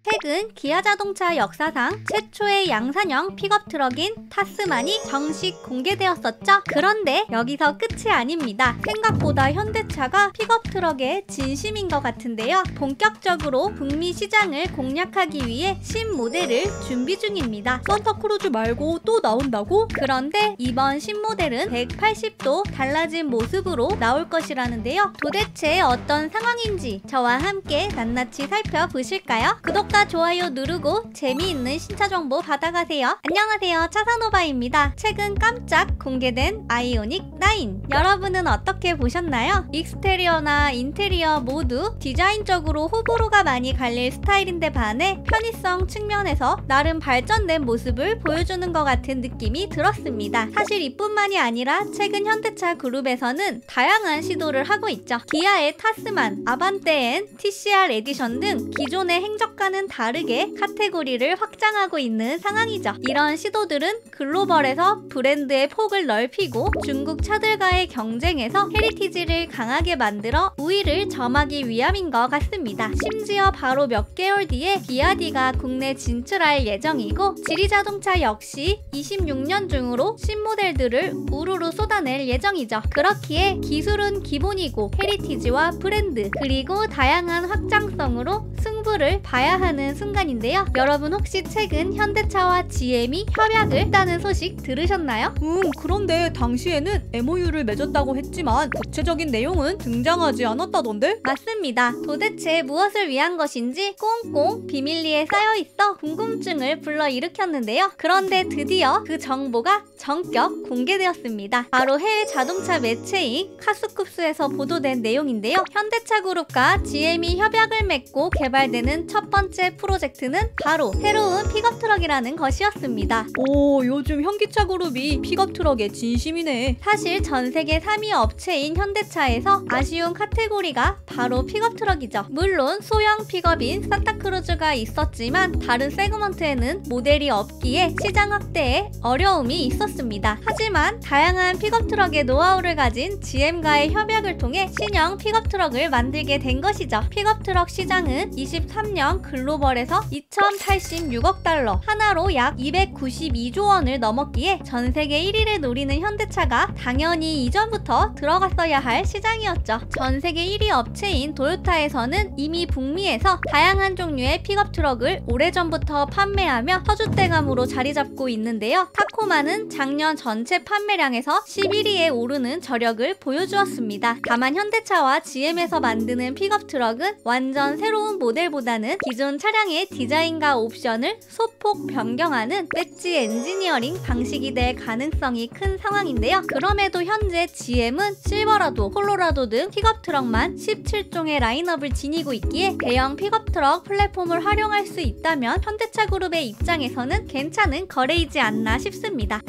최근 기아자동차 역사상 최초의 양산형 픽업 트럭인 타스만이 정식 공개되었었죠. 그런데 여기서 끝이 아닙니다. 생각보다 현대차가 픽업 트럭에 진심인 것 같은데요. 본격적으로 북미 시장을 공략하기 위해 신모델을 준비 중입니다. 산타크루즈 말고 또 나온다고? 그런데 이번 신모델은 180도 달라진 모습으로 나올 것이라는데요. 도대체 어떤 상황인지 저와 함께 낱낱이 살펴보실까요? 구독과 좋아요 누르고 재미있는 신차 정보 받아가세요. 안녕하세요, 차산오바입니다. 최근 깜짝 공개된 아이오닉 9, 여러분은 어떻게 보셨나요? 익스테리어나 인테리어 모두 디자인적으로 호불호가 많이 갈릴 스타일인데 반해 편의성 측면에서 나름 발전된 모습을 보여주는 것 같은 느낌이 들었습니다. 사실 이뿐만이 아니라 최근 현대차 그룹에서는 다양한 시도를 하고 있죠. 기아의 타스만, 아반떼엔 TCR 에디션 등 기존의 행적과는 다르게 카테고리를 확장하고 있는 상황이죠. 이런 시도들은 글로벌에서 브랜드의 폭을 넓히고 중국 차들과의 경쟁에서 헤리티지를 강하게 만들어 우위를 점하기 위함인 것 같습니다. 심지어 바로 몇 개월 뒤에 BYD가 국내 진출할 예정이고 지리자동차 역시 26년 중으로 신모델들을 우르르 쏟아낼 예정이죠. 그렇기에 기술은 기본이고 헤리티지와 브랜드 그리고 다양한 확장성으로 승부를 봐야 하는 순간인데요. 여러분 혹시 최근 현대차와 GM이 협약을 했다는 소식 들으셨나요? 그런데 당시에는 MOU를 맺었다고 했지만 구체적인 내용은 등장하지 않았다던데? 맞습니다. 도대체 무엇을 위한 것인지 꽁꽁 비밀리에 쌓여있어 궁금증을 불러일으켰는데요. 그런데 드디어 그 정보가 전격 공개되었습니다. 바로 해외 자동차 매체인 카스쿱스에서 보도된 내용인데요. 현대차 그룹과 GM이 협약을 맺고 개발되는 첫 번째 프로젝트는 바로 새로운 픽업 트럭이라는 것이었습니다. 오, 요즘 현기차 그룹이 픽업 트럭에 진심이네. 사실 전세계 3위 업체인 현대차에서 아쉬운 카테고리가 바로 픽업 트럭이죠. 물론 소형 픽업인 산타크루즈가 있었지만 다른 세그먼트에는 모델이 없기에 시장 확대에 어려움이 있었습니다. 하지만 다양한 픽업 트럭의 노하우를 가진 GM과의 협약을 통해 신형 픽업 트럭을 만들게 된 것이죠. 픽업 트럭 시장은 23년 글로벌에서 2,086억 달러, 하나로 약 292조 원을 넘었기에 전세계 1위를 노리는 현대차가 당연히 이전부터 들어갔어야 할 시장이었죠. 전세계 1위 업체인 도요타에서는 이미 북미에서 다양한 종류의 픽업 트럭을 오래전부터 판매하며 터줏대감으로 자리 잡고 있는데요. 타코마는 작년 전체 판매량에서 11위에 오르는 저력을 보여주었습니다. 다만 현대차와 GM에서 만드는 픽업 트럭은 완전 새로운 모델보다는 기존 차량의 디자인과 옵션을 소폭 변경하는 배지 엔지니어링 방식이 될 가능성이 큰 상황인데요. 그럼에도 현재 GM은 실버라도, 콜로라도 등 픽업 트럭만 17종의 라인업을 지니고 있기에 대형 픽업 트럭 플랫폼을 활용할 수 있다면 현대차 그룹의 입장에서는 괜찮은 거래이지 않나 싶습니다.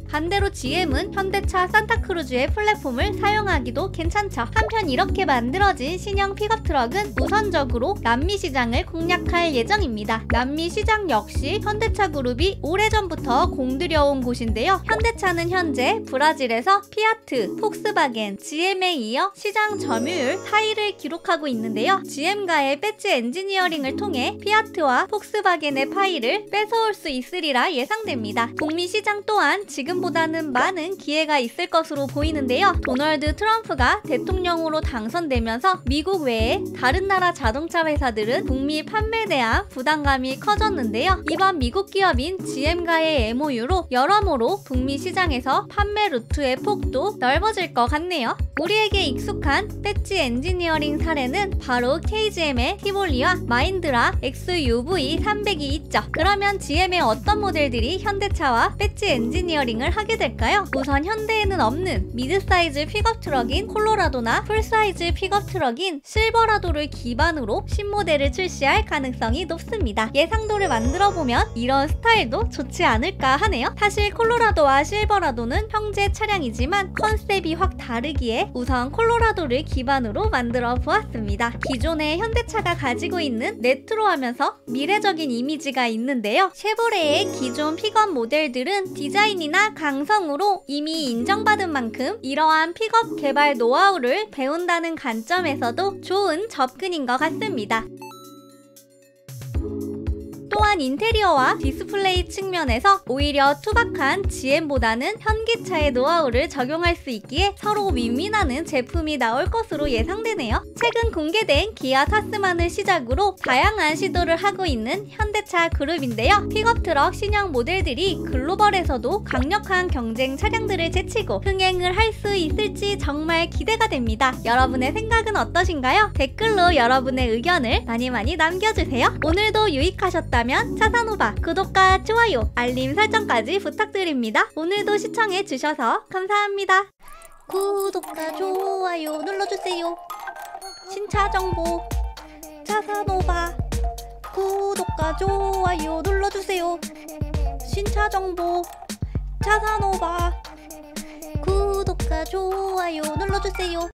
반대로 GM은 현대차 산타크루즈의 플랫폼을 사용하기도 괜찮죠. 한편 이렇게 만들어진 신형 픽업 트럭은 우선적으로 남미 시장을 공략할 예정입니다. 남미 시장 역시 현대차 그룹이 오래전부터 공들여온 곳인데요. 현대차는 현재 브라질에서 피아트, 폭스바겐, GM에 이어 시장 점유율 4위를 기록하고 있는데요. GM과의 배지 엔지니어링을 통해 피아트와 폭스바겐의 파이를 뺏어올 수 있으리라 예상됩니다. 북미 시장 또한 지금보다는 많은 기회가 있을 것으로 보이는데요. 도널드 트럼프가 대통령으로 당선되면서 미국 외에 다른 나라 자동차 회사들은 북미 판매에 대한 부담감이 커졌는데요. 이번 미국 기업인 GM과의 MOU로 여러모로 북미 시장에서 판매 루트의 폭도 넓어질 것 같네요. 우리에게 익숙한 배지 엔지니어링 사례는 바로 KGM의 티볼리와 마인드라 XUV 300이 있죠. 그러면 GM의 어떤 모델들이 현대차와 배지 엔지니어링을 하게 될까요? 우선 현대에는 없는 미드사이즈 픽업 트럭인 콜로라도나 풀사이즈 픽업 트럭인 실버라도를 기반으로 신모델을 출시할 가능성이 높습니다. 예상도를 만들어보면 이런 스타일도 좋지 않을까 하네요. 사실 콜로라도와 실버라도는 형제 차량이지만 컨셉이 확 다르기에 우선 콜로라도를 기반으로 만들어 보았습니다. 기존의 현대차가 가지고 있는 레트로하면서 미래적인 이미지가 있는데요. 쉐보레의 기존 픽업 모델들은 디자인이나 강성으로 이미 인정받은 만큼 이러한 픽업 개발 노하우를 배운다는 관점에서도 좋은 접근인 것 같습니다. 또한 인테리어와 디스플레이 측면에서 오히려 투박한 GM보다는 현기차의 노하우를 적용할 수 있기에 서로 윈윈하는 제품이 나올 것으로 예상되네요. 최근 공개된 기아 타스만을 시작으로 다양한 시도를 하고 있는 현대차 그룹인데요. 픽업 트럭 신형 모델들이 글로벌에서도 강력한 경쟁 차량들을 제치고 흥행을 할 수 있을지 정말 기대가 됩니다. 여러분의 생각은 어떠신가요? 댓글로 여러분의 의견을 많이 남겨주세요. 오늘도 유익하셨다면 차산오바 구독과 좋아요, 알림 설정까지 부탁드립니다. 오늘도 시청해주셔서 감사합니다. 구독과 좋아요 눌러주세요. 신차 정보 차산오바 구독과 좋아요 눌러주세요. 신차 정보 차산오바 구독과 좋아요 눌러주세요.